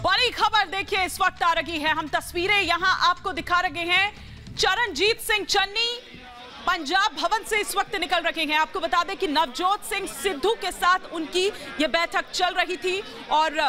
बड़ी खबर देखिए इस वक्त आ रही है, हम तस्वीरें यहां आपको दिखा रहे हैं। चरणजीत सिंह चन्नी पंजाब भवन से इस वक्त निकल रहे हैं। आपको बता दें कि नवजोत सिंह सिद्धू के साथ उनकी ये बैठक चल रही थी और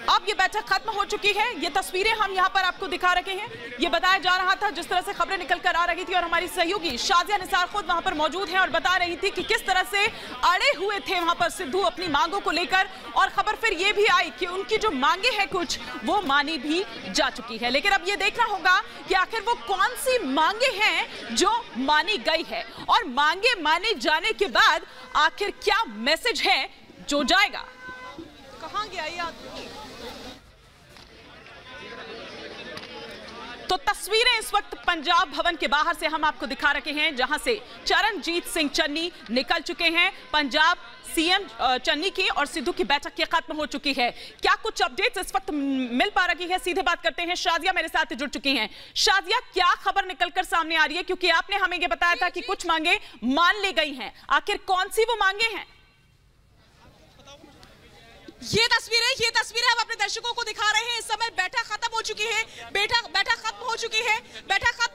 अब ये बैठक खत्म हो चुकी है। ये तस्वीरें हम यहाँ पर आपको दिखा रहे हैं। ये बताया जा रहा था जिस तरह से खबरें निकल कर आ रही थी और हमारी सहयोगी शाजिया निसार खुद वहां पर मौजूद हैं और बता रही थी कि किस तरह से अड़े हुए थे वहां पर सिद्धू अपनी मांगों को लेकर। और खबर फिर ये भी आई कि उनकी जो मांगे हैं कुछ वो मानी भी जा चुकी है। लेकिन अब ये देखना होगा कि आखिर वो कौन सी मांगे हैं जो मानी गई है और मांगे माने जाने के बाद आखिर क्या मैसेज है जो जाएगा। कहां गया ये आदमी? तो तस्वीरें इस वक्त पंजाब भवन के बाहर से हम आपको दिखा रहे हैं जहां से चरणजीत सिंह चन्नी निकल चुके हैं। पंजाब सीएम चन्नी की और सिद्धू की बैठक की खत्म हो चुकी है। क्या कुछ अपडेट्स इस वक्त मिल पा रही है? सीधे बात करते हैं, शाजिया मेरे साथ जुड़ चुकी हैं। शाजिया, क्या खबर निकलकर सामने आ रही है? क्योंकि आपने हमें यह बताया था कि कुछ मांगे मान ली गई हैं, आखिर कौन सी वो मांगे हैं? ये तस्वीरें हम अपने दर्शकों को दिखा रहे हैं। इस समय बैठक खत्म हो चुकी है। बैठक खत्म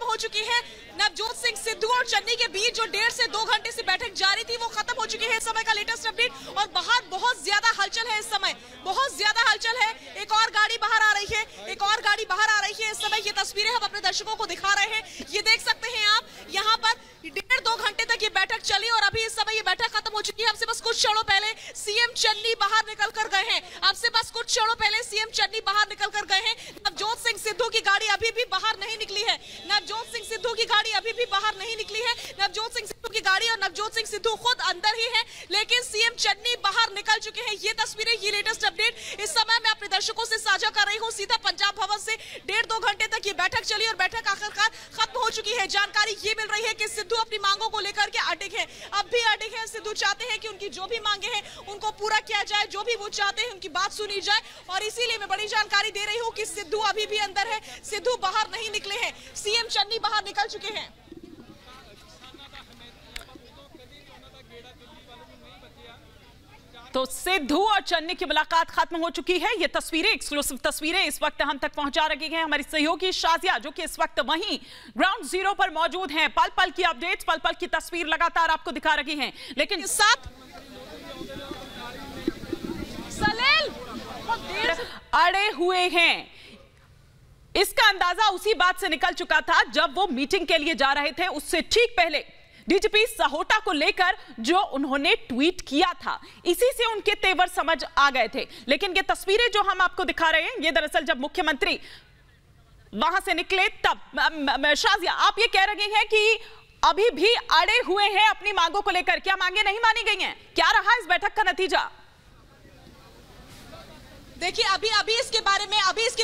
हो चुकी है। नवजोत सिंह सिद्धू और चन्नी के बीच जो 1.5 से 2 घंटे से बैठक जारी थी वो खत्म हो चुकी है। इस समय का लेटेस्ट अपडेट और बाहर बहुत ज्यादा हलचल है। इस समय बहुत ज्यादा हलचल है। एक और गाड़ी बाहर आ रही है। इस समय ये तस्वीरें हम अपने दर्शकों को दिखा रहे हैं। ये देख सकते हैं आप, यहाँ पर 1.5-2 घंटे तक ये बैठक चली और अभी इस समय ये बैठक खत्म हो चुकी है। हमसे बस कुछ क्षणों पहले सीएम चन्नी बाहर निकल कर गए हैं। नवजोत सिंह सिद्धू की गाड़ी अभी भी बाहर नहीं निकली है। नवजोत सिंह सिद्धू की गाड़ी और नवजोत सिंह सिद्धू खुद अंदर ही है, लेकिन सीएम चन्नी बाहर निकल चुके हैं। ये तस्वीरें, ये लेटेस्ट अपडेट इस समय मैं अपने दर्शकों से साझा कर रही हूँ। सीधा पंजाब भवन से 1.5-2 घंटे तक ये बैठक चली और बैठक आखिरकार खत्म हो चुकी है। जानकारी ये मिल रही है कि सिद्धू अपनी मांगों को लेकर के अडिग है, अब भी अडिग है। सिद्धू चाहते हैं कि उनकी जो भी मांगे हैं उनको पूरा किया जाए, जो भी वो चाहते हैं उनकी बात सुनी जाए। और इसीलिए मैं बड़ी जानकारी दे रही हूँ कि सिद्धू अभी भी अंदर है, सिद्धू बाहर नहीं निकले हैं। सीएम चन्नी बाहर निकल चुके हैं। तो सिद्धू और चन्नी की मुलाकात खत्म हो चुकी है। ये तस्वीरें, एक्सक्लूसिव तस्वीरें इस वक्त हम तक पहुंचा रही हैं हमारी सहयोगी शाजिया, जो कि इस वक्त वहीं ग्राउंड जीरो पर मौजूद हैं। पल पल की अपडेट्स, पल पल की तस्वीर लगातार आपको दिखा रही हैं। लेकिन साथ अड़े हुए हैं, इसका अंदाजा उसी बात से निकल चुका था जब वो मीटिंग के लिए जा रहे थे। उससे ठीक पहले डीजीपी सहोटा को लेकर जो उन्होंने ट्वीट किया था, इसी से उनके तेवर समझ आ गए थे। लेकिन ये तस्वीरें जो हम आपको दिखा रहे हैं, ये दरअसल जब मुख्यमंत्री वहां से निकले तब। शाजिया, आप ये कह रहे हैं कि अभी भी अड़े हुए हैं अपनी मांगों को लेकर, क्या मांगे नहीं मानी गई हैं? क्या रहा इस बैठक का नतीजा? देखिए, अभी इसके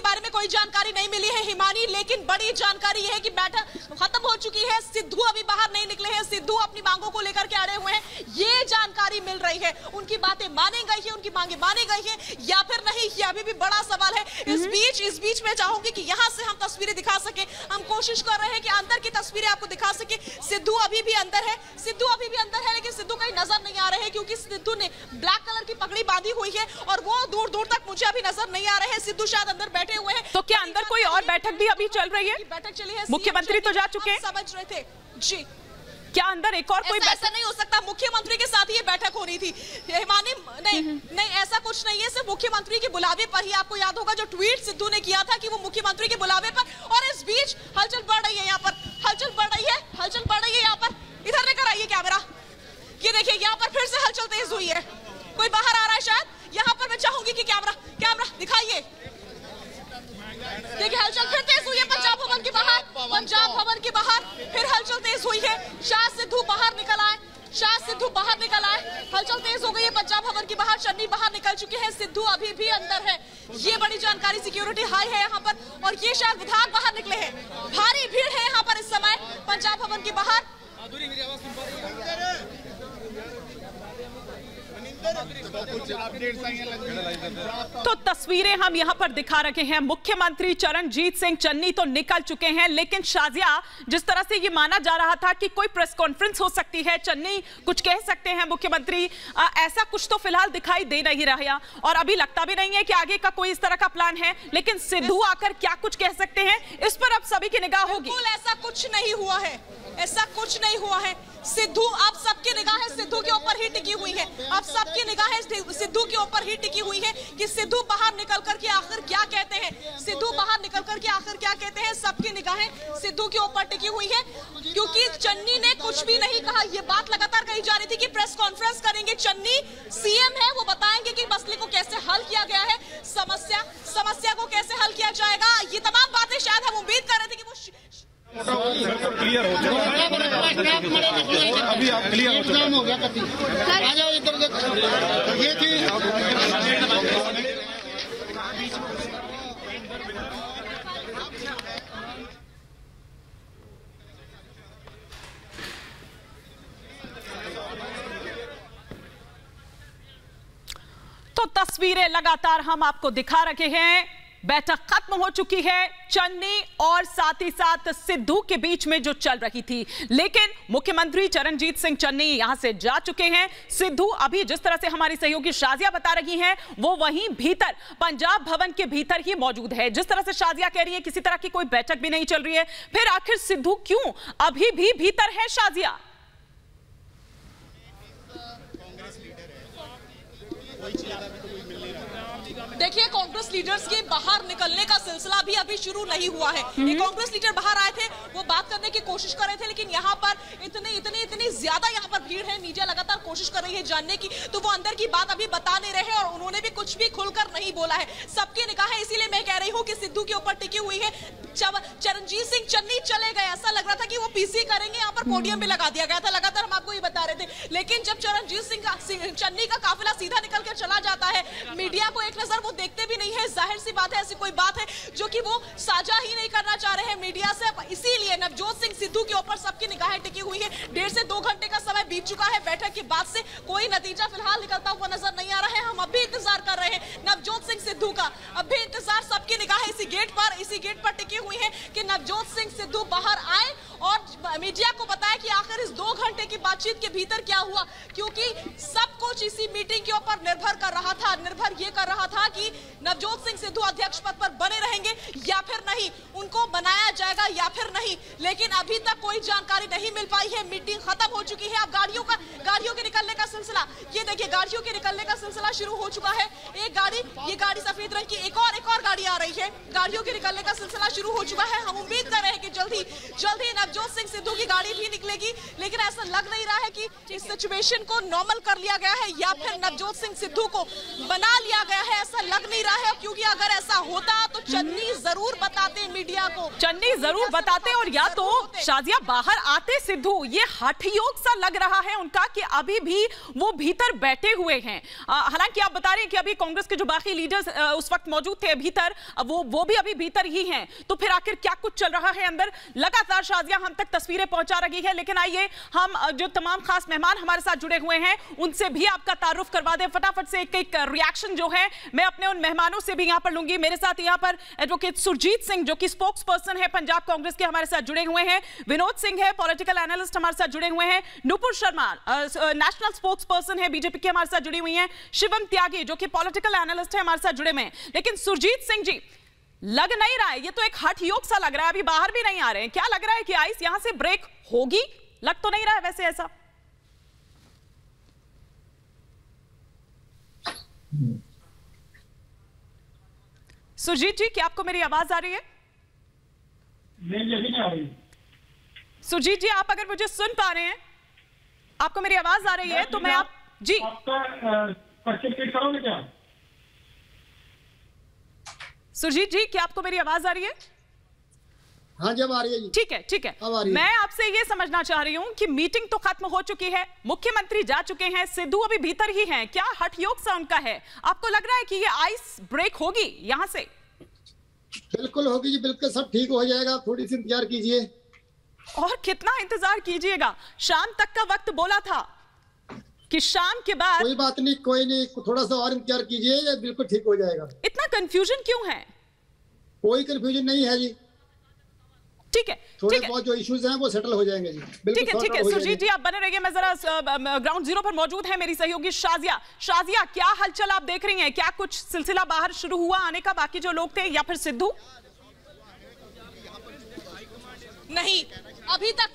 बारे में कोई जानकारी नहीं मिली है हिमानी, लेकिन बड़ी जानकारी यह है कि बैठक खत्म हो चुकी है। सिद्धू अभी बाहर नहीं निकले हैं, सिद्धू अपनी मांगों को लेकर के अड़े हुए हैं, ये जानकारी मिल रही है। उनकी बातें मानी गई है, उनकी मांगे मानी गई है या फिर नहीं, ये अभी भी बड़ा सवाल है। इस बीच में चाहूंगी कि यहाँ से हम तस्वीरें दिखा सके। हम कोशिश कर रहे हैं कि अंदर की तस्वीरें आपको दिखा सके। सिद्धू अभी भी अंदर है, लेकिन सिद्धू कहीं नजर नहीं आ रहे हैं क्योंकि सिद्धू ने ब्लैक कलर की पगड़ी बांधी हुई है और वो दूर दूर तक मुझे अभी नजर नहीं आ रहे हैं। सिद्धू शायद अंदर बैठे हुए हैं। तो क्या अंदर कोई और बैठक भी अभी चल रही है? बैठक चली है, मुख्यमंत्री तो जा चुके हैं, समझ रहे थे जी। क्या अंदर एक और कोई ऐसा नहीं हो सकता, मुख्यमंत्री के साथ ही ये बैठक होनी थी हिमानी। नहीं, ऐसा कुछ नहीं है, सिर्फ मुख्यमंत्री के बुलावे पर ही। आपको याद होगा जो ट्वीट सिद्धू ने किया था कि वो मुख्यमंत्री के बुलावे पर। और इस बीच हलचल बढ़ रही है, यहाँ पर हलचल बढ़ रही है यहाँ पर। इधर लेकर आइए कैमरा। ये देखिए, यहाँ पर फिर से हलचल तेज हुई है। कोई बाहर आ रहा है शायद। यहाँ पर मैं चाहूंगी कि कैमरा दिखाइए। देखिए, हलचल फिर तेज हुई है पंजाब भवन के बाहर फिर हलचल तेज हुई है। शाह सिद्धू बाहर निकल आए। हलचल तेज हो गई है पंजाब भवन के बाहर। चन्नी बाहर निकल चुके हैं, सिद्धू अभी भी अंदर है। ये बड़ी जानकारी, सिक्योरिटी हाई है यहाँ पर। और ये शायद विधायक बाहर निकले हैं। भारी भीड़ है यहाँ पर इस समय पंजाब भवन के बाहर। तो तस्वीरें हम यहां पर दिखा रहे हैं। मुख्यमंत्री चरणजीत सिंह चन्नी तो निकल चुके हैं, लेकिन शाजिया, जिस तरह से ये माना जा रहा था कि कोई प्रेस कॉन्फ्रेंस हो सकती है, चन्नी कुछ कह सकते हैं, मुख्यमंत्री, ऐसा कुछ तो फिलहाल दिखाई दे नहीं रहा और अभी लगता भी नहीं है कि आगे का कोई इस तरह का प्लान है। लेकिन सिद्धू आकर क्या कुछ कह सकते हैं, इस पर अब सभी की निगाह होगी। बिल्कुल ऐसा कुछ नहीं हुआ है, ऐसा कुछ नहीं हुआ है। सिद्धू, अब सबकी निगाहें सिद्धू के ऊपर ही टिकी हुई है। अब सबकी निगाहें सिद्धू के ऊपर ही टिकी हुई है कि सिद्धू बाहर निकल कर के आखिर क्या कहते हैं, सिद्धू बाहर निकल कर के आखिर क्या कहते हैं। सबकी निगाहें सिद्धू के ऊपर टिकी हुई है, क्योंकि चन्नी ने कुछ भी नहीं कहा। ये बात लगातार कही जा रही थी कि प्रेस कॉन्फ्रेंस करेंगे, चन्नी सीएम है, वो बताएंगे कि मसले को कैसे हल किया गया है, समस्या को कैसे हल किया जाएगा। ये तमाम बातें शायद हम उम्मीद कर रहे थे कि वो क्लियर हो चुका है। अभी आप क्लियर हो चुका हो गया। आ जाओ इधर, ये थी तो तस्वीरें लगातार हम आपको दिखा रहे हैं। बैठक खत्म हो चुकी है चन्नी और साथ ही साथ सिद्धू के बीच में जो चल रही थी, लेकिन मुख्यमंत्री चरणजीत सिंह चन्नी यहां से जा चुके हैं। सिद्धू अभी जिस तरह से हमारी सहयोगी शाजिया बता रही हैं, वो वहीं भीतर पंजाब भवन के भीतर ही मौजूद है। जिस तरह से शाजिया कह रही है किसी तरह की कोई बैठक भी नहीं चल रही है, फिर आखिर सिद्धू क्यों अभी भी भीतर है? शाजिया, देखिए, कांग्रेस लीडर्स के बाहर निकलने का सिलसिला भी अभी शुरू नहीं हुआ है। ये कांग्रेस लीडर बाहर आए थे, वो बात करने की कोशिश कर रहे थे, लेकिन यहाँ पर इतनी ज्यादा यहाँ पर भीड़ है, मीडिया लगातार कोशिश कर रही है जानने की, तो वो अंदर की बात अभी बता नहीं रहे और उन्होंने भी कुछ भी खुलकर नहीं बोला है। सबकी निगाहें, इसीलिए मैं कह रही हूँ कि सिद्धू के ऊपर टिकी हुई है। चरणजीत सिंह चन्नी चले गए, ऐसा लग रहा था कि वो पीसी करेंगे, यहाँ पर पोडियम भी लगा दिया गया था, लगातार हम आपको ये बता रहे थे। लेकिन जब चरणजीत सिंह चन्नी का काफिला सीधा निकल कर चला जाता है, मीडिया को एक नजर वो देखते भी नहीं है। जाहिर सी बात है, ऐसी कोई बात है जो कि वो साझा ही नहीं करना चाह रहे हैं मीडिया से। इसीलिए नवजोत सिंह सिद्धू के ऊपर सबकी निगाहें टिकी हुई है। 1.5 से 2 घंटे का समय बीत चुका है। बैठक के बाद से कोई नतीजा फिलहाल निकलता हुआ नजर नहीं आ रहा है। हम अभी इंतजार कर रहे हैं नवजोत सिंह सिद्धू का, अभी इंतजार। सबकी निगाहें इसी गेट पर टिकी हुई है कि नवजोत सिंह सिद्धू बाहर आए और मीडिया को बताया कि आखिर इस 2 घंटे की बातचीत के भीतर क्या हुआ, क्योंकि सब कुछ इसी मीटिंग के ऊपर निर्भर कर रहा था। निर्भर ये कर रहा था कि नवजोत सिंह सिद्धू अध्यक्ष पद पर बने रहेंगे या फिर नहीं, उनको बनाया जाएगा या फिर नहीं। लेकिन अभी तक कोई जानकारी नहीं मिल पाई है। मीटिंग खत्म हो चुकी है। अब गाड़ियों के निकलने का सिलसिला, ये देखिए, गाड़ियों के निकलने का सिलसिला शुरू हो चुका है। ये गाड़ी सफेद रंग की, एक और गाड़ी आ रही है। गाड़ियों के निकलने का सिलसिला शुरू हो चुका है। हम उम्मीद कर रहे हैं कि जल्दी नवजोत सिंह सिद्धू की गाड़ी भी निकलेगी, लेकिन ऐसा लग नहीं रहा है कि इस सिचुएशन को नॉर्मल कर लिया गया है या फिर नवजोत सिंह सिद्धू को बना लिया गया है, ऐसा लग नहीं रहा है। क्योंकि अगर ऐसा होता तो चन्नी जरूर बताते मीडिया को, चन्नी जरूर बताते और या तो शाजिया बाहर आते सिद्धू। ये हठयोग सा लग रहा है उनका कि अभी भी वो भीतर बैठे हुए हैं। हालांकि आप बता रहे हैं कि अभी कांग्रेस के जो बाकी लीडर्स उस वक्त मौजूद थे भीतर, वो भी अभी भीतर ही हैं। तो फिर आखिर क्या कुछ चल रहा है अंदर? लगातार शाजिया हम तक तस्वीरें पहुंचा रही है, लेकिन आइए हम जो तमाम खास मेहमान हमारे साथ जुड़े हुए हैं उनसे भी आपका तारुफ करवा दें। फटाफट से एक रिएक्शन जो है मैं अपने उन मेहमानों से भी यहां पर लूंगी। मेरे साथ यहां पर एडवोकेट सुरजीत सिंह जो कि स्पोक्स पर्सन है पंजाब कांग्रेस के, हमारे साथ जुड़े हुए हैं। विनोद सिंह है, पॉलिटिकल एनालिस्ट, हमारे साथ जुड़े हुए हैं। Nupur Sharma national spokes person है बीजेपी के, हमारे साथ जुड़ी हुई हैं। शिवम त्यागी जो कि पॉलिटिकल एनालिस्ट है, हमारे साथ जुड़े हुए हैं। लेकिन सुरजीत सिंह जी, लग नहीं रहा है, ये तो एक हठ योग सा लग रहा है, अभी बाहर भी नहीं आ रहे हैं। क्या लग रहा है कि आइस यहां से ब्रेक होगी? लग तो नहीं रहा है वैसे ऐसा। सुरजीत जी, क्या आपको मेरी आवाज आ रही है? नहीं आ रही। सुरजीत जी, आप अगर मुझे सुन पा रहे हैं, आपको मेरी आवाज आ रही है तो मैं आप जी करोगे क्या? सुरजीत जी, क्या आपको मेरी आवाज आ रही है? हाँ, जब आ रही है जी। ठीक है। मैं आपसे ये समझना चाह रही हूं कि मीटिंग तो खत्म हो चुकी है, मुख्यमंत्री जा चुके हैं, सिद्धू अभी भीतर ही हैं। क्या हठयोग सा उनका है? आपको लग रहा है कि ये आइस ब्रेक होगी यहां से? बिल्कुल होगी जी, बिल्कुल सब ठीक हो जाएगा। थोड़ी सी इंतजार कीजिए। और कितना इंतजार कीजिएगा? शाम तक का वक्त बोला था कि शाम के बाद कोई बात नहीं, कोई नहीं, थोड़ा सा और इंतजार कीजिए, ये बिल्कुल ठीक हो जाएगा। इतना कंफ्यूजन क्यों है? कोई कंफ्यूजन नहीं है जी, ठीक है, थोड़े बहुत जो इश्यूज हैं वो सेटल हो जाएंगे जी। ठीक है, ठीक है। सुरजीत जी आप बने रहिए, मैं जरा ग्राउंड जीरो पर मौजूद है मेरी सहयोगी शाजिया। शाजिया, क्या हलचल आप देख रही हैं? क्या कुछ सिलसिला बाहर शुरू हुआ आने का, बाकी जो लोग थे, या फिर सिद्धू? नहीं, अभी तक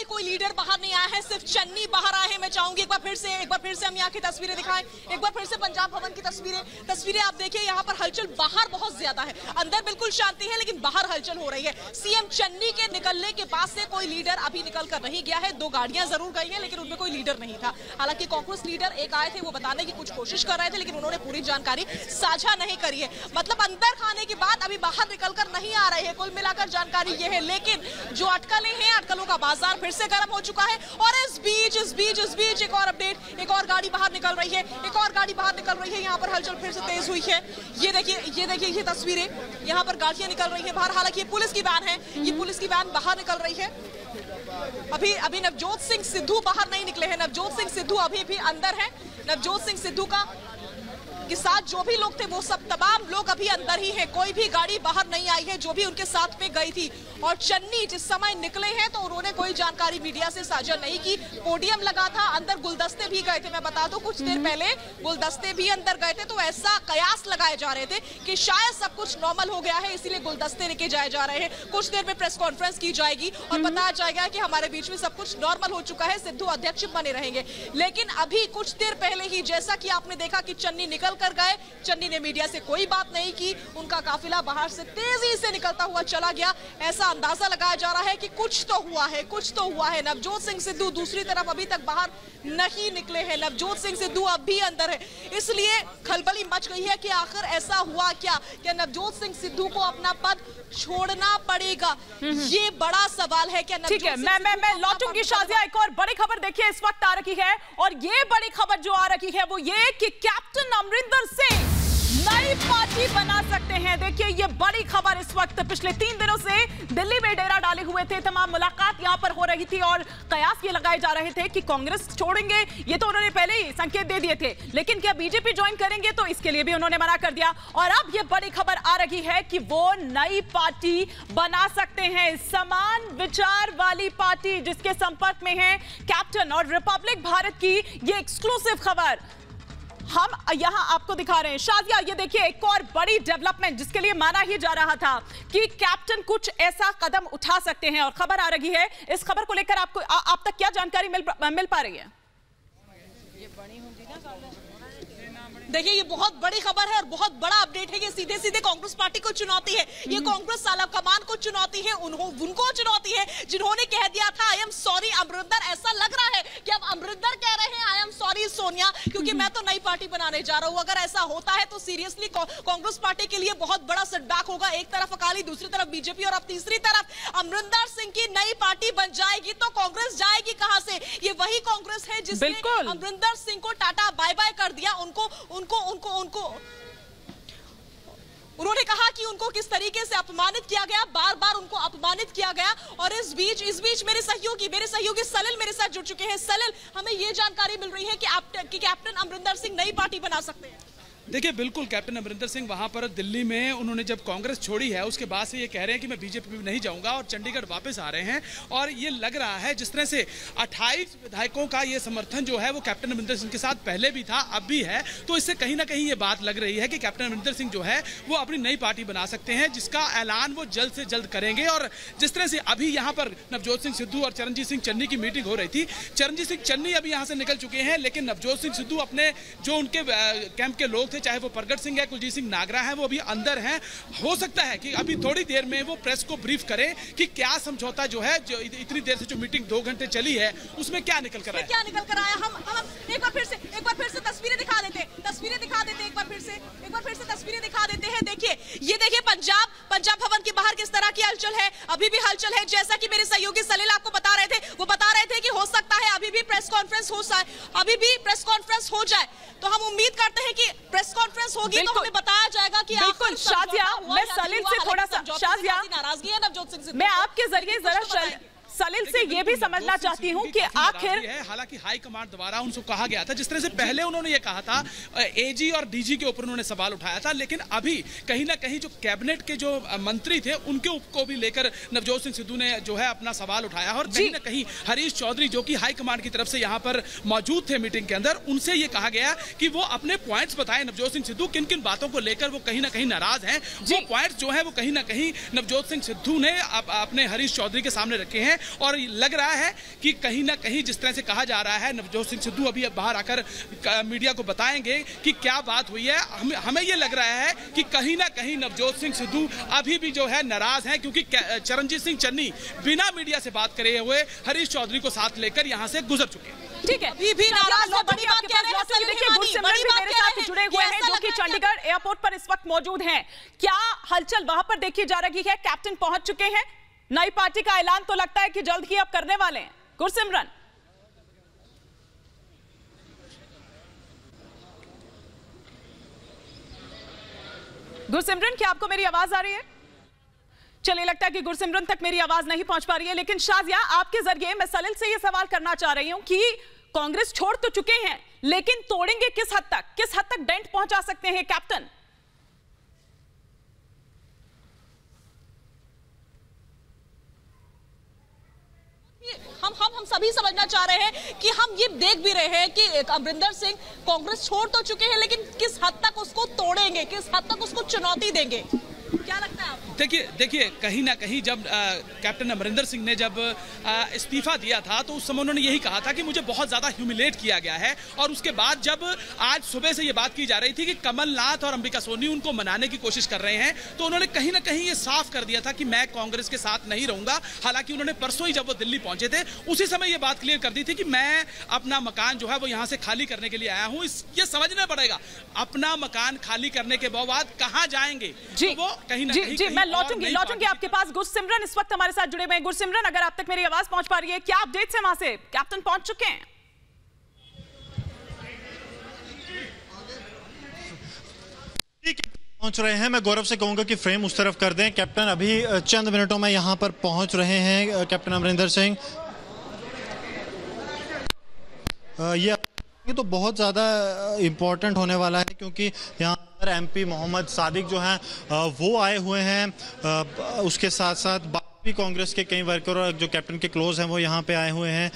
कोई लीडर बाहर नहीं आया है, सिर्फ चन्नी बाहर आए हैं। मैं चाहूंगी एक बार फिर से हम यहाँ की तस्वीरें दिखाएं, एक बार फिर से पंजाब भवन की तस्वीरें आप देखिए। यहाँ पर हलचल बाहर बहुत ज्यादा है, अंदर बिल्कुल शांति है, लेकिन बाहर हलचल हो रही है। सीएम चन्नी के निकलने के बाद से कोई लीडर अभी निकल कर नहीं गया है। 2 गाड़ियां जरूर गई हैं, लेकिन उनमें कोई लीडर नहीं था। हालांकि कांग्रेस लीडर एक आए थे, वो बताने की कुछ कोशिश कर रहे थे, लेकिन उन्होंने पूरी जानकारी साझा नहीं करी है। मतलब अंदर खाने के बाद अभी बाहर निकल कर नहीं आ रहे हैं। कुल मिलाकर जानकारी ये है, लेकिन जो अटकलें हैं, अटकलों का बाजार फिर से गर्म हो चुका है। और इस बीच एक और अपडेट, एक और गाड़ी बाहर निकल रही है, यहाँ पर हलचल फिर से तेज हुई है। ये देखिए ये तस्वीरें, यहाँ पर गाड़ियां निकल रही है बाहर। हालांकि ये पुलिस की वैन है, ये पुलिस की वैन बाहर निकल रही है। अभी नवजोत सिंह सिद्धू बाहर नहीं निकले हैं, नवजोत सिंह सिद्धू अभी भी अंदर है। नवजोत सिंह सिद्धू के साथ जो भी लोग थे वो सब तमाम लोग अभी अंदर ही हैं, कोई भी गाड़ी बाहर नहीं आई है जो भी उनके साथ में गई थी। और चन्नी जिस समय निकले हैं तो उन्होंने कोई जानकारी मीडिया से साझा नहीं की। पोडियम लगा था, अंदर गुलदस्ते भी गए थे। मैं बता दूं कुछ देर पहले गुलदस्ते भी अंदर गए थे, तो ऐसा कयास लगाए जा रहे थे कि शायद सब कुछ नॉर्मल हो गया है, इसीलिए गुलदस्ते लेके जाए जा रहे हैं। कुछ देर में प्रेस कॉन्फ्रेंस की जाएगी और बताया जाएगा कि हमारे बीच में सब कुछ नॉर्मल हो चुका है, सिद्धू अध्यक्ष बने रहेंगे। लेकिन अभी कुछ देर पहले ही जैसा कि आपने देखा कि चन्नी निकल कर गए, चन्नी ने मीडिया से कोई बात नहीं की, उनका काफिला बाहर से तेजी से निकलता हुआ चला गया। ऐसा अंदाजा लगाया जा रहा है कि कुछ तो हुआ है। नवजोत सिंह सिद्धू दूसरी तरफ अभी तक बाहर नहीं निकले हैं, नवजोत सिंह सिद्धू अब भी अंदर है, इसलिए खलबली मच गई है कि आखिर ऐसा हुआ क्या नवजोत सिंह सिद्धू को अपना पद छोड़ना पड़ेगा? ये बड़ा सवाल है। क्या ठीक है, मैं लौटूंगी शाजिया। एक और बड़ी खबर देखिए इस वक्त आ रही है, और ये बड़ी खबर जो आ रही है वो ये कि कैप्टन अमरिंदर सिंह नई पार्टी बना सकते हैं। देखिए ये बड़ी खबर इस वक्त, पिछले 3 दिनों से दिल्ली में डेरा डाले हुए थे, तमाम मुलाकात यहां पर हो रही थी और कयास ये लगाए जा रहे थे कि कांग्रेस छोड़ेंगे, ये तो उन्होंने पहले ही संकेत दे दिए थे, लेकिन क्या बीजेपी ज्वाइन करेंगे, तो इसके लिए भी उन्होंने मना कर दिया। और अब ये बड़ी खबर आ रही है कि वो नई पार्टी बना सकते हैं, समान विचार वाली पार्टी जिसके संपर्क में है कैप्टन और रिपब्लिक भारत की ये एक्सक्लूसिव खबर हम यहां आपको दिखा रहे हैं। शाजिया ये देखिए एक और बड़ी डेवलपमेंट जिसके लिए माना ही जा रहा था कि कैप्टन कुछ ऐसा कदम उठा सकते हैं, और खबर आ रही है। इस खबर को लेकर आपको आप तक क्या जानकारी मिल पा रही है? देखिए ये बहुत बड़ी खबर है और बहुत बड़ा अपडेट है। ये सीधे सीधे कांग्रेस पार्टी को चुनौती है, ये कांग्रेस आला कमान को चुनौती है, उनको चुनौती है जिन्होंने कह दिया था आई एम सॉरी अमरिंदर। ऐसा लग रहा है कि अब अमरिंदर कह रहे हैं आई एम सॉरी सोनिया, क्योंकि मैं तो नई पार्टी बनाने जा रहा हूं। अगर ऐसा होता है तो सीरियसली कांग्रेस पार्टी के लिए बहुत बड़ा सेटबैक होगा। एक तरफ अकाली, दूसरी तरफ बीजेपी, और अब तीसरी तरफ अमरिंदर सिंह की नई पार्टी बन जाएगी तो कांग्रेस जाएगी कहां से? ये वही कांग्रेस है जिसने अमरिंदर सिंह को टाटा बाय बाय कर दिया। उन्होंने कहा कि उनको किस तरीके से अपमानित किया गया, बार बार उनको अपमानित किया गया। और इस बीच मेरे सहयोगी सलिल मेरे साथ जुड़ चुके हैं। सलिल, हमें ये जानकारी मिल रही है कि कैप्टन अमरिंदर सिंह नई पार्टी बना सकते हैं। देखिए बिल्कुल, कैप्टन अमरिंदर सिंह वहां पर दिल्ली में उन्होंने जब कांग्रेस छोड़ी है उसके बाद से ये कह रहे हैं कि मैं बीजेपी में नहीं जाऊंगा, और चंडीगढ़ वापस आ रहे हैं। और ये लग रहा है जिस तरह से 28 विधायकों का ये समर्थन जो है वो कैप्टन अमरिंदर सिंह के साथ पहले भी था, अब भी है, तो इससे कहीं ना कहीं ये बात लग रही है कि कैप्टन अमरिंदर सिंह जो है वो अपनी नई पार्टी बना सकते हैं, जिसका ऐलान वो जल्द से जल्द करेंगे। और जिस तरह से अभी यहाँ पर नवजोत सिंह सिद्धू और चरणजीत सिंह चन्नी की मीटिंग हो रही थी, चरणजीत सिंह चन्नी अभी यहाँ से निकल चुके हैं, लेकिन नवजोत सिंह सिद्धू अपने जो उनके कैंप के लोग थे, चाहे वो प्रगट सिंह है, कुलजीत सिंह नागरा है, वो अभी अंदर हैं। हो सकता है कि अभी थोड़ी देर में वो प्रेस को ब्रीफ करें कि क्या समझौता जो है, जो इतनी देर से जो मीटिंग 2 घंटे चली है, उसमें क्या निकल कर आया। हम एक बार फिर से तस्वीरें दिखा देते हैं, एक बार फिर से तस्वीरें दिखा देते हैं। देखिए ये देखिए पंजाब भवन के बाहर किस तरह की हलचल है, अभी भी हलचल है। जैसा कि मेरे सहयोगी सलील आपको बता रहे थे कि हो सकता है अभी भी प्रेस कॉन्फ्रेंस हो जाए, तो हम उम्मीद करते हैं कि प्रेस कॉन्फ्रेंस होगी तो हमें बताया जाएगा कि बिल्कुल शाजिया, मैं सलील से थोड़ा सा, शाजिया नाराजगी है नवजोत सिंह, मैं आपके जरिए जरा सलिल से ये भी समझना चाहती हूँ कि आखिर, हालांकि हाईकमांड द्वारा उनको कहा गया था, जिस तरह से पहले उन्होंने ये कहा था, एजी और डीजी के ऊपर उन्होंने सवाल उठाया था, लेकिन अभी कहीं ना कहीं जो कैबिनेट के जो मंत्री थे उनके को भी लेकर नवजोत सिंह सिद्धू ने जो है अपना सवाल उठाया, और कहीं ना कहीं हरीश चौधरी जो कि हाईकमांड की तरफ से यहाँ पर मौजूद थे मीटिंग के अंदर, उनसे ये कहा गया कि वो अपने पॉइंट्स बताएं। नवजोत सिंह सिद्धू किन किन बातों को लेकर वो कहीं ना कहीं नाराज हैं, वो पॉइंट्स जो है वो कहीं ना कहीं नवजोत सिंह सिद्धू ने अपने हरीश चौधरी के सामने रखे हैं। और लग रहा है कि कहीं ना कहीं जिस तरह से कहा जा रहा है, नवजोत सिंह सिद्धू अभी बाहर आकर मीडिया को बताएंगे कि क्या बात हुई है। हमें यह लग रहा है कि कहीं ना कहीं नवजोत सिंह सिद्धू अभी भी जो है नाराज हैं, क्योंकि चरणजीत सिंह चन्नी बिना मीडिया से बात करे हुए हरीश चौधरी को साथ लेकर यहां से गुजर चुके हैं। ठीक है, भी नाराज है। बड़ी बात कह रहे हैं, देखिए गुरसिमरन भी मेरे साथ जुड़े हुए हैं जो कि चंडीगढ़ एयरपोर्ट पर इस वक्त मौजूद हैं। क्या हलचल वहां पर देखी जा रही है? कैप्टन पहुंच चुके हैं, नई पार्टी का ऐलान तो लगता है कि जल्द ही अब करने वाले हैं। गुरसिमरन, गुरसिमरन क्या आपको मेरी आवाज आ रही है? चलिए, लगता है कि गुरसिमरन तक मेरी आवाज नहीं पहुंच पा रही है, लेकिन शाजिया आपके जरिए मैं सलिल से यह सवाल करना चाह रही हूं कि कांग्रेस छोड़ तो चुके हैं, लेकिन तोड़ेंगे किस हद तक डेंट पहुंचा सकते हैं कैप्टन? हम सभी समझना चाह रहे हैं कि हम ये देख भी रहे हैं कि अमरिंदर सिंह कांग्रेस छोड़ तो चुके हैं, लेकिन किस हद तक उसको तोड़ेंगे, किस हद तक उसको चुनौती देंगे, क्या लगता है आपको? देखिए कहीं ना कहीं जब कैप्टन अमरिंदर सिंह ने जब इस्तीफा दिया था तो उस समय उन्होंने यही कहा था कि मुझे बहुत ज्यादा ह्यूमिलेट किया गया है, और उसके बाद जब आज सुबह से ये बात की जा रही थी कि कमलनाथ और अंबिका सोनी उनको मनाने की कोशिश कर रहे हैं, तो उन्होंने कहीं ना कहीं ये साफ कर दिया था कि मैं कांग्रेस के साथ नहीं रहूंगा। हालांकि उन्होंने परसों ही जब वो दिल्ली पहुंचे थे उसी समय ये बात क्लियर कर दी थी कि मैं अपना मकान जो है वो यहां से खाली करने के लिए आया हूं। ये समझना पड़ेगा, अपना मकान खाली करने के बाद कहां जाएंगे। जी, तो वो कहीं ना कहीं मैं लौटूंगी आपके पास। गुरसिमरन इस वक्त हमारे साथ जुड़े हुए हैं। गुरसिमरन, अगर आप तक मेरी आवाज पहुंच पा रही है, क्या अपडेट्स हैं वहां से? कैप्टन पहुंच चुके हैं? पहुंच रहे हैं। मैं गौरव से कहूंगा कि फ्रेम उस तरफ कर दें। कैप्टन अभी चंद मिनटों में यहां पर पहुंच रहे हैं। कैप्टन अमरिंदर सिंह, ये तो बहुत ज़्यादा इम्पोर्टेंट होने वाला है, क्योंकि यहाँ पर एमपी मोहम्मद सादिक जो हैं वो आए हुए हैं। उसके साथ साथ भी कांग्रेस के कई वर्कर और जो कैप्टन के क्लोज हैं वो यहाँ पे आए हुए हैं,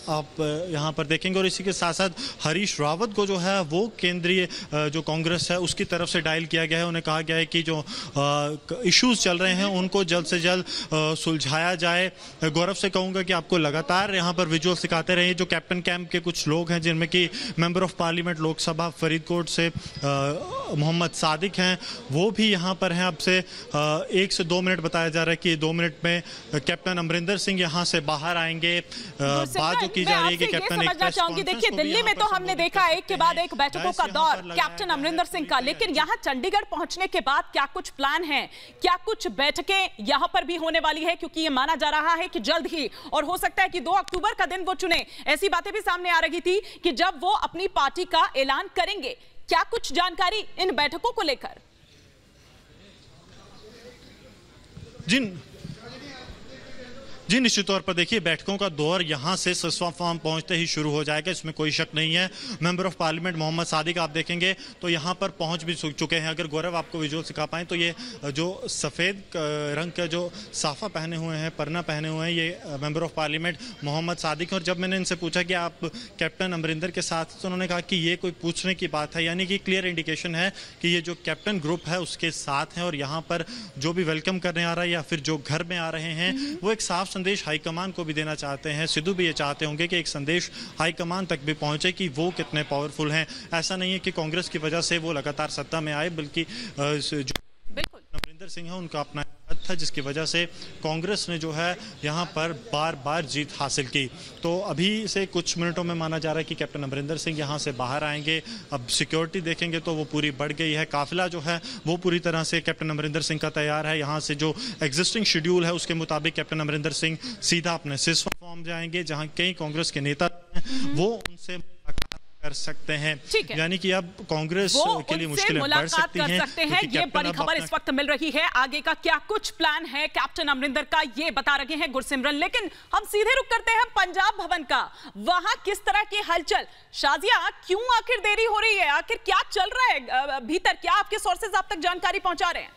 आप यहाँ पर देखेंगे। और इसी के साथ साथ हरीश रावत को जो है वो केंद्रीय जो कांग्रेस है उसकी तरफ से डायल किया गया है। उन्हें कहा गया है कि जो इश्यूज चल रहे हैं उनको जल्द से जल्द सुलझाया जाए। गौरव से कहूँगा कि आपको लगातार यहाँ पर विजुअल दिखाते रहे। जो कैप्टन कैंप के कुछ लोग हैं, जिनमें कि member of parliament Lok Sabha Faridkot से मोहम्मद सादिक हैं, वो भी यहाँ पर हैं। अब से 1 से 2 मिनट बताया जा रहा है कि 2 मिनट में कैप्टन अमरिंदर सिंह यहाँ से बाहर आएंगे। बात की जा रही है कि कैप्टन समझना चाहूंगी, देखिए दिल्ली में तो हमने देखा एक के बाद एक बैठकों का दौर कैप्टन अमरिंदर सिंह का, लेकिन यहाँ चंडीगढ़ पहुंचने के बाद क्या कुछ प्लान है? क्या कुछ बैठकें यहाँ पर भी होने वाली है? क्योंकि ये माना जा रहा है कि जल्द ही, और हो सकता है कि 2 अक्टूबर का दिन वो चुने, ऐसी बातें भी सामने आ रही थी कि जब वो अपनी पार्टी का ऐलान करेंगे। क्या कुछ जानकारी इन बैठकों को लेकर? जी निश्चित तौर पर देखिए, बैठकों का दौर यहां से सिसवा फार्म पहुंचते ही शुरू हो जाएगा, इसमें कोई शक नहीं है। Member of parliament Mohammad Sadiq आप देखेंगे तो यहां पर पहुंच भी चुके हैं। अगर गौरव आपको विजुअल सिखा पाएं तो ये जो सफ़ेद रंग का जो साफा पहने हुए हैं, परना पहने हुए हैं, ये member of parliament Mohammad Sadiq. और जब मैंने इनसे पूछा कि आप कैप्टन अमरिंदर के साथ, तो उन्होंने कहा कि ये कोई पूछने की बात है, यानी कि क्लियर इंडिकेशन है कि ये जो कैप्टन ग्रुप है उसके साथ हैं। और यहाँ पर जो भी वेलकम करने आ रहा है या फिर जो घर में आ रहे हैं, वो एक साफ संदेश हाईकमान को भी देना चाहते हैं। सिद्धू भी ये चाहते होंगे कि एक संदेश हाईकमान तक भी पहुंचे कि वो कितने पावरफुल हैं। ऐसा नहीं है कि कांग्रेस की वजह से वो लगातार सत्ता में आए, बल्कि जो अमरिंदर सिंह है उनका अपना था, जिसकी वजह से कांग्रेस ने जो है यहाँ पर बार बार जीत हासिल की। तो अभी से कुछ मिनटों में माना जा रहा है कि कैप्टन अमरिंदर सिंह यहाँ से बाहर आएंगे। अब सिक्योरिटी देखेंगे तो वो पूरी बढ़ गई है। काफिला जो है वो पूरी तरह से कैप्टन अमरिंदर सिंह का तैयार है। यहाँ से जो एग्जिस्टिंग शेड्यूल है उसके मुताबिक कैप्टन अमरिंदर सिंह सीधा अपने सिसवा फॉर्म जाएंगे, जहाँ कई कांग्रेस के नेता वो उनसे कर सकते हैं, यानी कि अब कांग्रेस के लिए मुश्किलें बढ़ सकती हैं। ये बड़ी खबर इस वक्त मिल रही है। आगे का क्या कुछ प्लान है कैप्टन अमरिंदर का, ये बता रहे हैं गुरसिमरन। लेकिन हम सीधे रुक करते हैं पंजाब भवन का। वहां किस तरह की हलचल, शाजिया, क्यों आखिर देरी हो रही है? आखिर क्या चल रहा है भीतर? क्या आपके सोर्सेज आप तक जानकारी पहुंचा रहे हैं?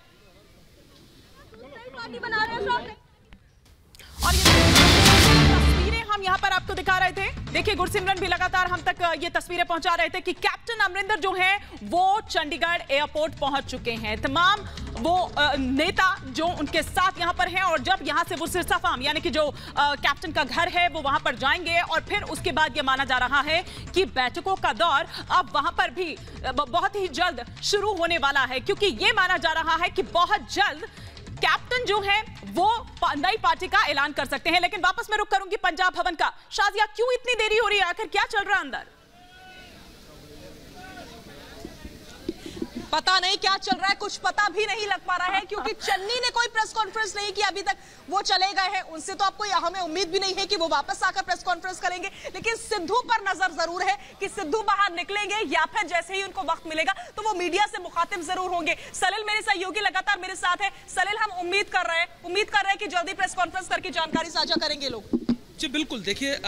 और ये हम यहां पर आपको दिखा रहे थे। देखिए गुरसिमरन भी लगातार हम तक ये तस्वीरें पहुंचा रहे थे कि कैप्टन अमरिंदर जो हैं वो चंडीगढ़ एयरपोर्ट पहुंच चुके हैं। तमाम वो नेता जो उनके साथ यहां पर हैं, और जब यहां से वो सिरसा फार्म यानी कि जो कैप्टन का घर है वो वहां पर जाएंगे, और फिर उसके बाद ये माना जा रहा है कि बैठकों का दौर अब वहां पर भी बहुत ही जल्द शुरू होने वाला है, क्योंकि ये माना जा रहा है कि बहुत जल्द कैप्टन जो है वो नई पार्टी का ऐलान कर सकते हैं। लेकिन वापस मैं रुक करूंगी पंजाब भवन का। शाजिया, क्यों इतनी देरी हो रही है? आखिर क्या चल रहा है अंदर? पता नहीं क्या चल रहा है, कुछ पता भी नहीं लग पा रहा है, क्योंकि चन्नी ने कोई प्रेस कॉन्फ्रेंस नहीं की अभी तक। वो चले गए हैं, उनसे तो आपको हमें उम्मीद भी नहीं है कि वो वापस आकर प्रेस कॉन्फ्रेंस करेंगे। लेकिन सिद्धू पर नजर जरूर है कि सिद्धू बाहर निकलेंगे या फिर जैसे ही उनको वक्त मिलेगा तो वो मीडिया से मुखातिब जरूर होंगे। सलिल मेरे सहयोगी लगातार मेरे साथ है। सलिल, हम उम्मीद कर रहे हैं कि जल्दी प्रेस कॉन्फ्रेंस करके जानकारी साझा करेंगे लोग। जी बिल्कुल, देखिए